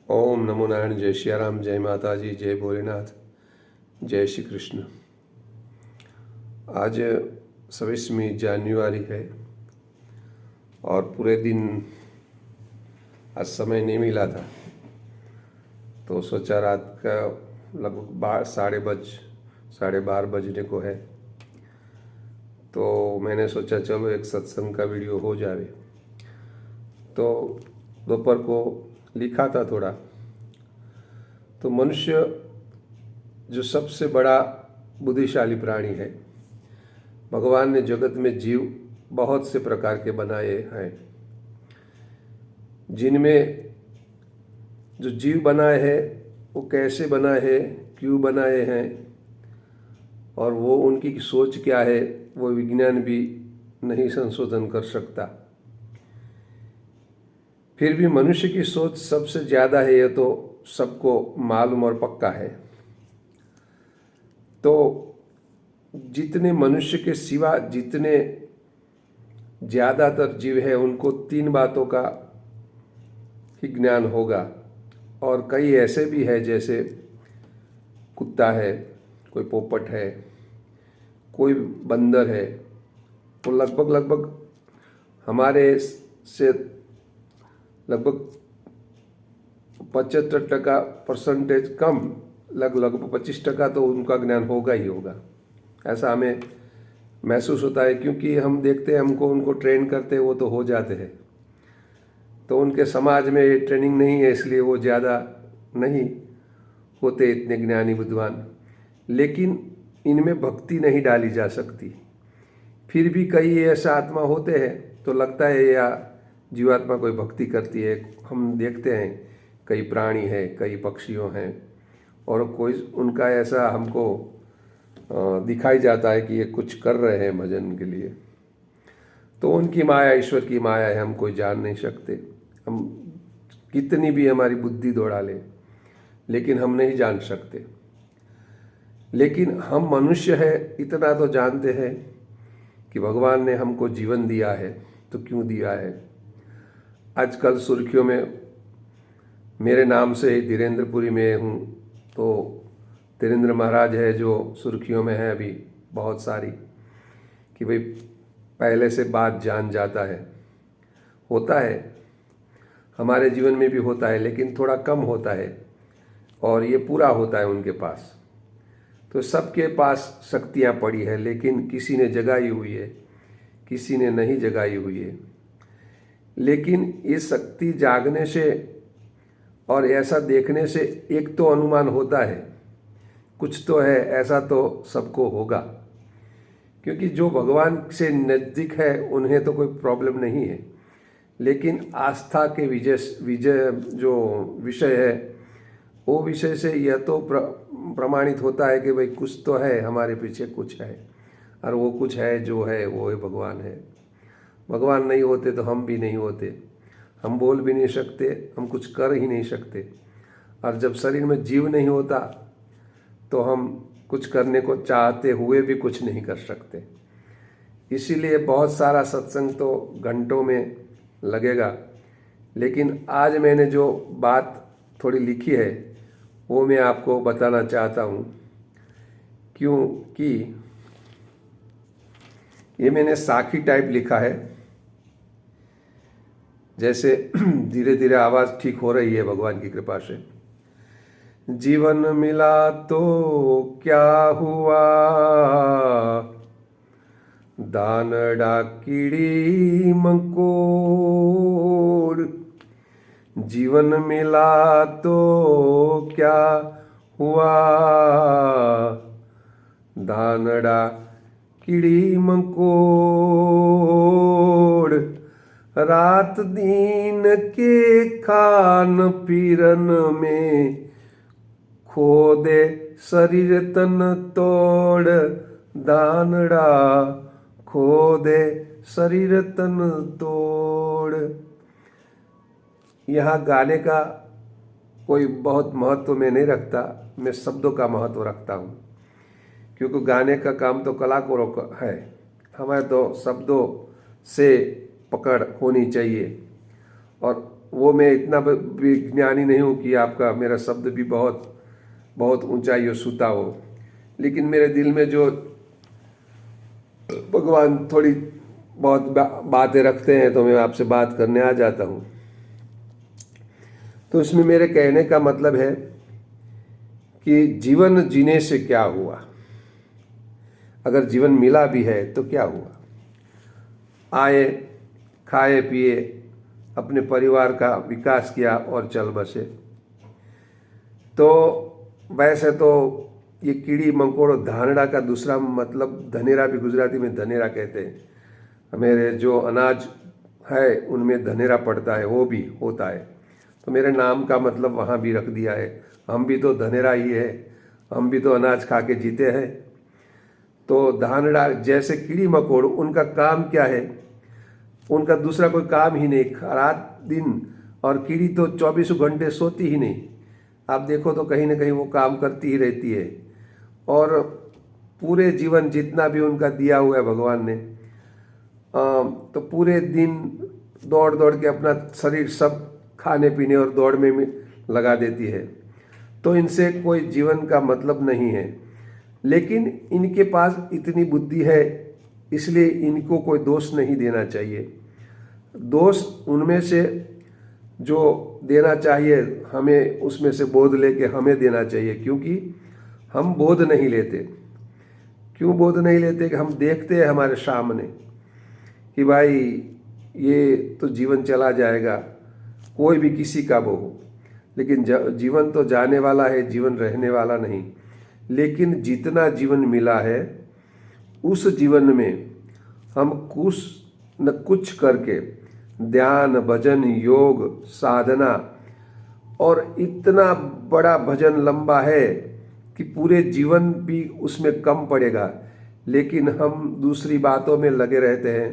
ओम नमो नारायण। जय श्री राम, जय माता जी, जय भोलेनाथ, जय श्री कृष्ण। आज 26वीं जनवरी है और पूरे दिन आज समय नहीं मिला था, तो सोचा रात का लगभग 12:30 बजने को है, तो मैंने सोचा चलो एक सत्संग का वीडियो हो जाए। तो दोपहर को लिखा था थोड़ा। तो मनुष्य जो सबसे बड़ा बुद्धिशाली प्राणी है, भगवान ने जगत में जीव बहुत से प्रकार के बनाए हैं, जिनमें जो जीव बनाए हैं वो कैसे बनाए हैं, क्यों बनाए हैं और वो उनकी सोच क्या है, वो विज्ञान भी नहीं संशोधन कर सकता। फिर भी मनुष्य की सोच सबसे ज़्यादा है, ये तो सबको मालूम और पक्का है। तो जितने मनुष्य के सिवा जितने ज़्यादातर जीव हैं, उनको 3 बातों का ही ज्ञान होगा। और कई ऐसे भी है, जैसे कुत्ता है, कोई पोपट है, कोई बंदर है, वो लगभग हमारे से लगभग 75% कम, लगभग 25% तो उनका ज्ञान होगा ही होगा, ऐसा हमें महसूस होता है। क्योंकि हम देखते हैं, उनको ट्रेन करते हैं, वो तो हो जाते हैं। तो उनके समाज में ये ट्रेनिंग नहीं है, इसलिए वो ज़्यादा नहीं होते इतने ज्ञानी बुद्धिमान। लेकिन इनमें भक्ति नहीं डाली जा सकती। फिर भी कई ऐसा आत्मा होते हैं, तो लगता है या जीवात्मा कोई भक्ति करती है। हम देखते हैं कई प्राणी हैं, कई पक्षियों हैं, और कोई उनका ऐसा हमको दिखाई जाता है कि ये कुछ कर रहे हैं भजन के लिए। तो उनकी माया ईश्वर की माया है, हम कोई जान नहीं सकते। हम कितनी भी हमारी बुद्धि दौड़ा लें, लेकिन हम नहीं जान सकते। लेकिन हम मनुष्य है, इतना तो जानते हैं कि भगवान ने हमको जीवन दिया है, तो क्यों दिया है। आजकल सुर्खियों में मेरे नाम से ही धीरेन्द्रपुरी में हूँ, तो धीरेन्द्र महाराज है जो सुर्खियों में है अभी बहुत सारी, कि भाई पहले से बात जान जाता है। होता है, हमारे जीवन में भी होता है, लेकिन थोड़ा कम होता है, और ये पूरा होता है उनके पास। तो सबके पास शक्तियाँ पड़ी है, लेकिन किसी ने जगाई हुई है, किसी ने नहीं जगाई हुई है। लेकिन ये शक्ति जागने से और ऐसा देखने से एक तो अनुमान होता है, कुछ तो है, ऐसा तो सबको होगा। क्योंकि जो भगवान से नज़दीक है उन्हें तो कोई प्रॉब्लम नहीं है, लेकिन आस्था के विजय जो विषय है, वो विषय से यह तो प्रमाणित होता है कि भाई कुछ तो है, हमारे पीछे कुछ है, और वो कुछ है जो है वो है भगवान है। भगवान नहीं होते तो हम भी नहीं होते, हम बोल भी नहीं सकते, हम कुछ कर ही नहीं सकते। और जब शरीर में जीव नहीं होता तो हम कुछ करने को चाहते हुए भी कुछ नहीं कर सकते। इसीलिए बहुत सारा सत्संग तो घंटों में लगेगा। लेकिन आज मैंने जो बात थोड़ी लिखी है वो मैं आपको बताना चाहता हूँ, क्योंकि ये मैंने साखी टाइप लिखा है। जैसे धीरे धीरे आवाज़ ठीक हो रही है भगवान की कृपा से। जीवन मिला तो क्या हुआ, दानड़ा कीड़ी मकोड़। जीवन मिला तो क्या हुआ, दानड़ा कीड़ी मकोड़। रात दिन के खान पीरन में खो दे शरीर तन तोड़। दानड़ा खो दे शरीर तन तोड़। यहाँ गाने का कोई बहुत महत्व मैं नहीं रखता, मैं शब्दों का महत्व रखता हूँ। क्योंकि गाने का काम तो कलाकारों का है, हमें तो शब्दों से पकड़ होनी चाहिए। और वो मैं इतना विज्ञानी नहीं हूँ कि आपका मेरा शब्द भी बहुत बहुत ऊंचाई और सूता हो, लेकिन मेरे दिल में जो भगवान थोड़ी बहुत बातें रखते हैं तो मैं आपसे बात करने आ जाता हूँ। तो इसमें मेरे कहने का मतलब है कि जीवन जीने से क्या हुआ, अगर जीवन मिला भी है तो क्या हुआ। आए, खाए पिए, अपने परिवार का विकास किया और चल बसे। तो वैसे तो ये कीड़ी मकोड़ धानड़ा का दूसरा मतलब धनेरा भी गुजराती में धनेरा कहते हैं। मेरे जो अनाज है उनमें धनेरा पड़ता है, वो भी होता है। तो मेरे नाम का मतलब वहाँ भी रख दिया है। हम भी तो धनेरा ही है, हम भी तो अनाज खा के जीते हैं। तो धानड़ा जैसे कीड़ी मकोड़, उनका काम क्या है, उनका दूसरा कोई काम ही नहीं, रात दिन। और कीड़ी तो 24 घंटे सोती ही नहीं, आप देखो तो कहीं ना कहीं वो काम करती ही रहती है। और पूरे जीवन जितना भी उनका दिया हुआ है भगवान ने, तो पूरे दिन दौड़ दौड़ के अपना शरीर सब खाने पीने और दौड़ में लगा देती है। तो इनसे कोई जीवन का मतलब नहीं है, लेकिन इनके पास इतनी बुद्धि है, इसलिए इनको कोई दोष नहीं देना चाहिए। दोष उनमें से जो देना चाहिए हमें, उसमें से बोध लेके हमें देना चाहिए, क्योंकि हम बोध नहीं लेते। क्यों बोध नहीं लेते कि हम देखते हैं हमारे सामने कि भाई ये तो जीवन चला जाएगा, कोई भी किसी का वो हो, लेकिन जीवन तो जाने वाला है, जीवन रहने वाला नहीं। लेकिन जितना जीवन मिला है उस जीवन में हम कुछ न कुछ करके ध्यान, भजन, योग, साधना, और इतना बड़ा भजन लंबा है कि पूरे जीवन भी उसमें कम पड़ेगा, लेकिन हम दूसरी बातों में लगे रहते हैं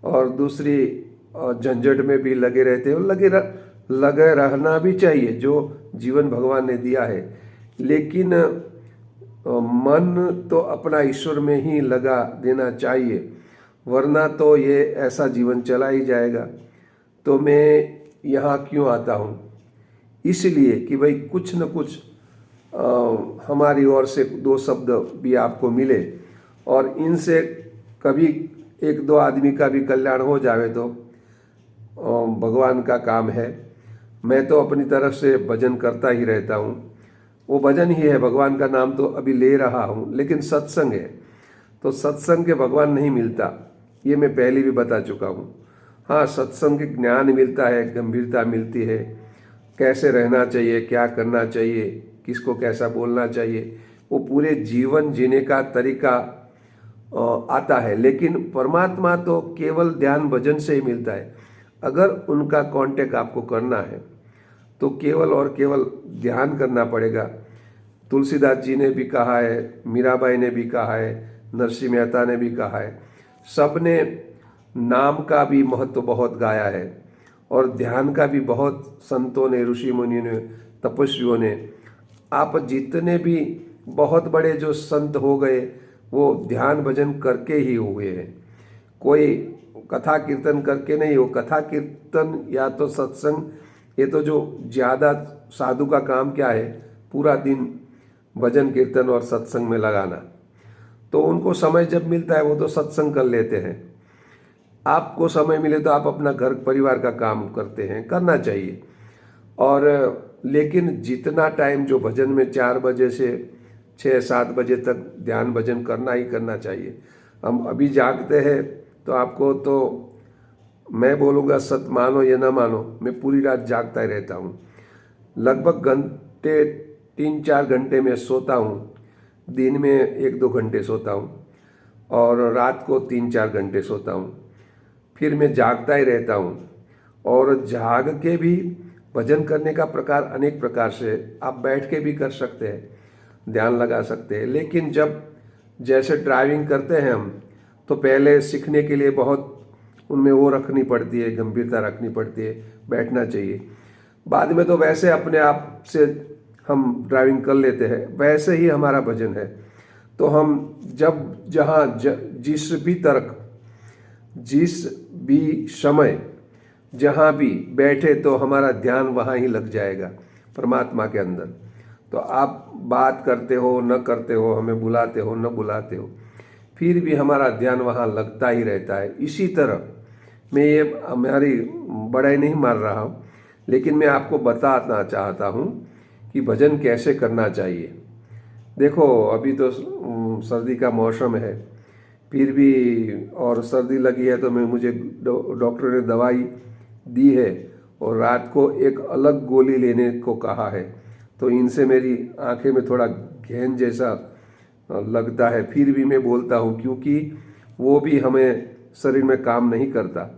और दूसरी झंझट में भी लगे रहते हैं। और लगे रहना भी चाहिए, जो जीवन भगवान ने दिया है, लेकिन मन तो अपना ईश्वर में ही लगा देना चाहिए, वरना तो ये ऐसा जीवन चला ही जाएगा। तो मैं यहाँ क्यों आता हूँ, इसलिए कि भाई कुछ न कुछ हमारी ओर से दो शब्द भी आपको मिले, और इनसे कभी एक दो आदमी का भी कल्याण हो जावे तो भगवान का काम है। मैं तो अपनी तरफ से भजन करता ही रहता हूँ, वो भजन ही है, भगवान का नाम तो अभी ले रहा हूँ, लेकिन सत्संग है। तो सत्संग के भगवान नहीं मिलता, ये मैं पहले भी बता चुका हूँ। हाँ, सत्संग के ज्ञान मिलता है, गंभीरता मिलती है, कैसे रहना चाहिए, क्या करना चाहिए, किसको कैसा बोलना चाहिए, वो पूरे जीवन जीने का तरीका आता है। लेकिन परमात्मा तो केवल ध्यान भजन से ही मिलता है। अगर उनका कांटेक्ट आपको करना है तो केवल और केवल ध्यान करना पड़ेगा। तुलसीदास जी ने भी कहा है, मीराबाई ने भी कहा है, नरसिंह मेहता ने भी कहा है, सब ने नाम का भी महत्व बहुत गाया है, और ध्यान का भी बहुत संतों ने, ऋषि मुनियों ने, तपस्वियों ने। आप जितने भी बहुत बड़े जो संत हो गए वो ध्यान भजन करके ही हुए हैं, कोई कथा कीर्तन करके नहीं हो। कथा कीर्तन या तो सत्संग, ये तो जो ज़्यादा साधु का काम क्या है, पूरा दिन भजन कीर्तन और सत्संग में लगाना। तो उनको समय जब मिलता है वो तो सत्संग कर लेते हैं। आपको समय मिले तो आप अपना घर परिवार का काम करते हैं, करना चाहिए। और लेकिन जितना टाइम जो भजन में 4 बजे से 6-7 बजे तक ध्यान भजन करना ही करना चाहिए। हम अभी जागते हैं तो आपको तो मैं बोलूँगा, सत मानो या ना मानो, मैं पूरी रात जागता ही रहता हूँ। लगभग घंटे 3-4 घंटे में सोता हूँ, दिन में 1-2 घंटे सोता हूँ, और रात को 3-4 घंटे सोता हूँ। फिर मैं जागता ही रहता हूँ। और जाग के भी भजन करने का प्रकार अनेक प्रकार से, आप बैठ के भी कर सकते हैं, ध्यान लगा सकते हैं। लेकिन जब जैसे ड्राइविंग करते हैं हम, तो पहले सीखने के लिए बहुत उनमें वो रखनी पड़ती है, गंभीरता रखनी पड़ती है, बैठना चाहिए। बाद में तो वैसे अपने आप से हम ड्राइविंग कर लेते हैं, वैसे ही हमारा भजन है। तो हम जब जहाँ जिस भी तरक, जिस भी समय जहाँ भी बैठे तो हमारा ध्यान वहाँ ही लग जाएगा, परमात्मा के अंदर। तो आप बात करते हो न करते हो, हमें बुलाते हो न बुलाते हो, फिर भी हमारा ध्यान वहाँ लगता ही रहता है। इसी तरह मैं ये हमारी बड़ाई नहीं मार रहा हूँ, लेकिन मैं आपको बताना चाहता हूँ कि भजन कैसे करना चाहिए। देखो अभी तो सर्दी का मौसम है, फिर भी और सर्दी लगी है तो मुझे डॉक्टर ने दवाई दी है और रात को एक अलग गोली लेने को कहा है। तो इनसे मेरी आंखें में थोड़ा घेन जैसा लगता है, फिर भी मैं बोलता हूँ क्योंकि वो भी हमें शरीर में काम नहीं करता।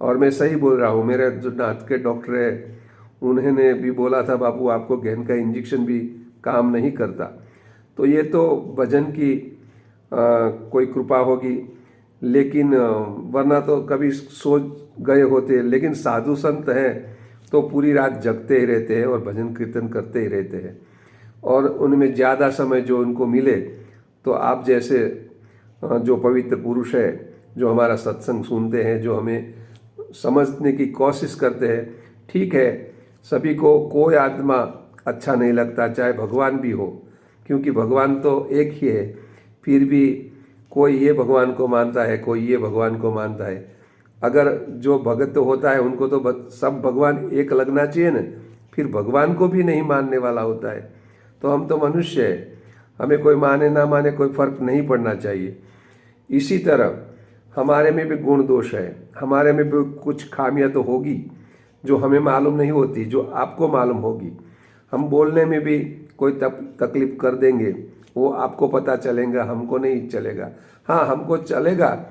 और मैं सही बोल रहा हूँ, मेरे जो दांत के डॉक्टर है उन्होंने भी बोला था बापू आपको घेन का इंजेक्शन भी काम नहीं करता। तो ये तो भजन की कोई कृपा होगी, लेकिन वरना तो कभी सो गए होते। लेकिन साधु संत हैं तो पूरी रात जगते ही रहते हैं और भजन कीर्तन करते ही रहते हैं, और उनमें ज़्यादा समय जो उनको मिले तो आप जैसे जो पवित्र पुरुष है, जो हमारा सत्संग सुनते हैं, जो हमें समझने की कोशिश करते हैं। ठीक है, सभी को कोई आत्मा अच्छा नहीं लगता, चाहे भगवान भी हो, क्योंकि भगवान तो एक ही है। फिर भी कोई ये भगवान को मानता है, कोई ये भगवान को मानता है। अगर जो भगत होता है उनको तो सब भगवान एक लगना चाहिए ना, फिर भगवान को भी नहीं मानने वाला होता है। तो हम तो मनुष्य है, हमें कोई माने ना माने कोई फर्क नहीं पड़ना चाहिए। इसी तरह हमारे में भी गुण दोष है, हमारे में भी कुछ खामियां तो होगी जो हमें मालूम नहीं होती, जो आपको मालूम होगी। हम बोलने में भी कोई तकलीफ कर देंगे, वो आपको पता चलेगा, हमको नहीं चलेगा। हाँ, हमको चलेगा,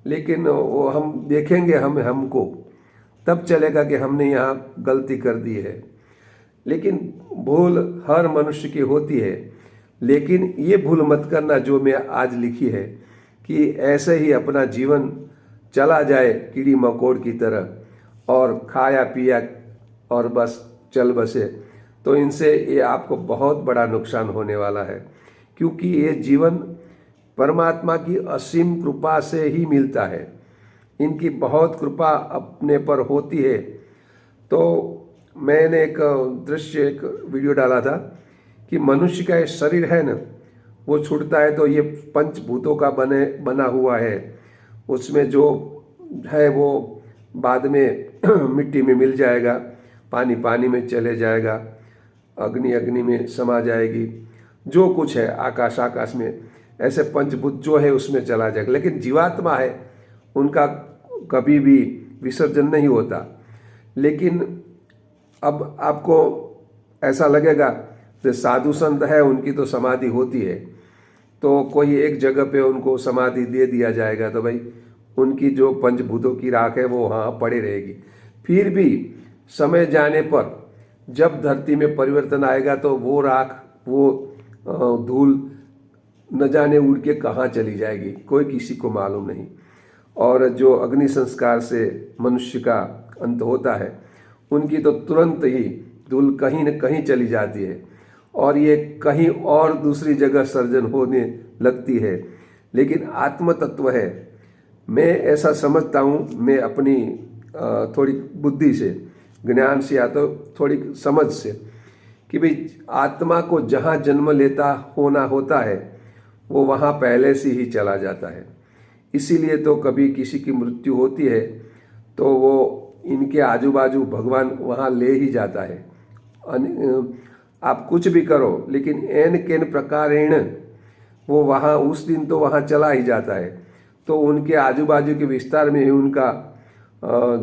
लेकिन वो हम देखेंगे हमको तब चलेगा कि हमने यहाँ गलती कर दी है। लेकिन भूल हर मनुष्य की होती है, लेकिन ये भूल मत करना जो मैं आज लिखी है कि ऐसे ही अपना जीवन चला जाए कीड़ी मकोड़ की तरह और खाया पिया और बस चल बसे, तो इनसे ये आपको बहुत बड़ा नुकसान होने वाला है। क्योंकि ये जीवन परमात्मा की असीम कृपा से ही मिलता है, इनकी बहुत कृपा अपने पर होती है। तो मैंने एक दृश्य, एक वीडियो डाला था कि मनुष्य का ये शरीर है ना, वो छूटता है तो ये पंचभूतों का बना हुआ है। उसमें जो है वो बाद में मिट्टी में मिल जाएगा, पानी पानी में चले जाएगा, अग्नि अग्नि में समा जाएगी, जो कुछ है आकाश आकाश में, ऐसे पंचभूत जो है उसमें चला जाएगा। लेकिन जीवात्मा है, उनका कभी भी विसर्जन नहीं होता। लेकिन अब आपको ऐसा लगेगा जो साधु संत है उनकी तो समाधि होती है, तो कोई एक जगह पे उनको समाधि दे दिया जाएगा तो भाई उनकी जो पंचभूतों की राख है वो वहाँ पड़ी रहेगी। फिर भी समय जाने पर जब धरती में परिवर्तन आएगा तो वो राख, वो धूल न जाने उड़ के कहाँ चली जाएगी, कोई किसी को मालूम नहीं। और जो अग्नि संस्कार से मनुष्य का अंत होता है, उनकी तो तुरंत ही धूल कहीं न कहीं चली जाती है और ये कहीं और दूसरी जगह सर्जन होने लगती है। लेकिन आत्म तत्व है, मैं ऐसा समझता हूँ, मैं अपनी थोड़ी बुद्धि से, ज्ञान से या तो थोड़ी समझ से, कि भाई आत्मा को जहाँ जन्म लेता होना होता है वो वहाँ पहले से ही चला जाता है। इसीलिए तो कभी किसी की मृत्यु होती है तो वो इनके आजू बाजू भगवान वहाँ ले ही जाता है। आप कुछ भी करो, लेकिन एन केन प्रकारेण वो वहाँ उस दिन तो वहाँ चला ही जाता है। तो उनके आजू बाजू के विस्तार में ही उनका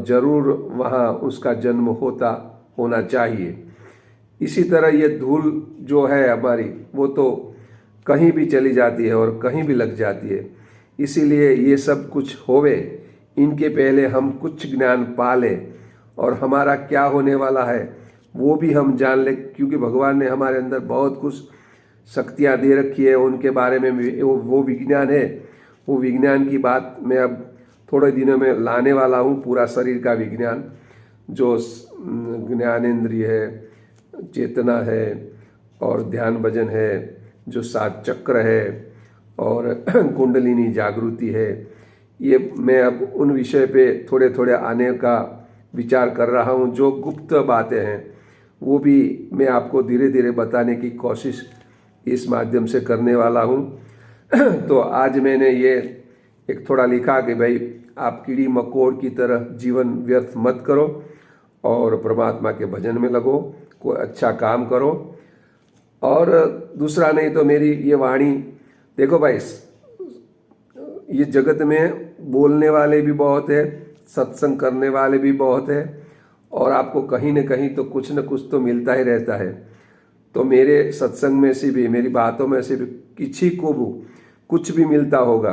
जरूर वहाँ उसका जन्म होना चाहिए। इसी तरह ये धूल जो है हमारी, वो तो कहीं भी चली जाती है और कहीं भी लग जाती है। इसीलिए ये सब कुछ होवे, इनके पहले हम कुछ ज्ञान पा लें और हमारा क्या होने वाला है वो भी हम जान लें, क्योंकि भगवान ने हमारे अंदर बहुत कुछ शक्तियाँ दे रखी है, उनके बारे में वो विज्ञान है। वो विज्ञान की बात मैं अब थोड़े दिनों में लाने वाला हूँ, पूरा शरीर का विज्ञान, जो ज्ञानेंद्रिय है, चेतना है और ध्यान भजन है, जो 7 चक्र है और कुंडलिनी जागृति है। ये मैं अब उन विषय पे थोड़े थोड़े आने का विचार कर रहा हूँ, जो गुप्त बातें हैं वो भी मैं आपको धीरे धीरे बताने की कोशिश इस माध्यम से करने वाला हूँ। तो आज मैंने ये एक थोड़ा लिखा कि भाई आप कीड़ी मकोड़ की तरह जीवन व्यर्थ मत करो और परमात्मा के भजन में लगो, कोई अच्छा काम करो। और दूसरा नहीं तो मेरी ये वाणी, देखो भाई ये जगत में बोलने वाले भी बहुत है, सत्संग करने वाले भी बहुत है, और आपको कहीं न कहीं तो कुछ न कुछ तो मिलता ही रहता है। तो मेरे सत्संग में से भी, मेरी बातों में से भी किसी को भी कुछ भी मिलता होगा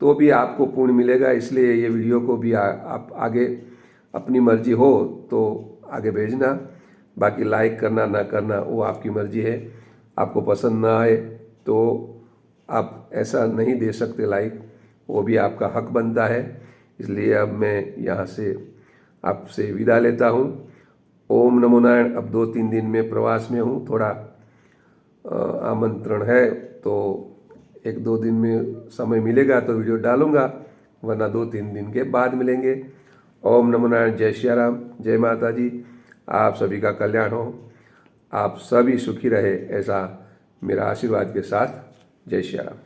तो भी आपको पुण्य मिलेगा। इसलिए ये वीडियो को भी आप आगे अपनी मर्जी हो तो आगे भेजना, बाकी लाइक करना ना करना वो आपकी मर्जी है। आपको पसंद ना आए तो आप ऐसा नहीं दे सकते लाइक, वो भी आपका हक बनता है। इसलिए अब मैं यहाँ से आपसे विदा लेता हूँ। ओम नमो नारायण। अब 2-3 दिन में प्रवास में हूँ, थोड़ा आमंत्रण है, तो 1-2 दिन में समय मिलेगा तो वीडियो डालूंगा, वरना 2-3 दिन के बाद मिलेंगे। ओम नमो नारायण। जय श्री राम, जय माता जी। आप सभी का कल्याण हो, आप सभी सुखी रहे, ऐसा मेरा आशीर्वाद के साथ। जय श्री राम।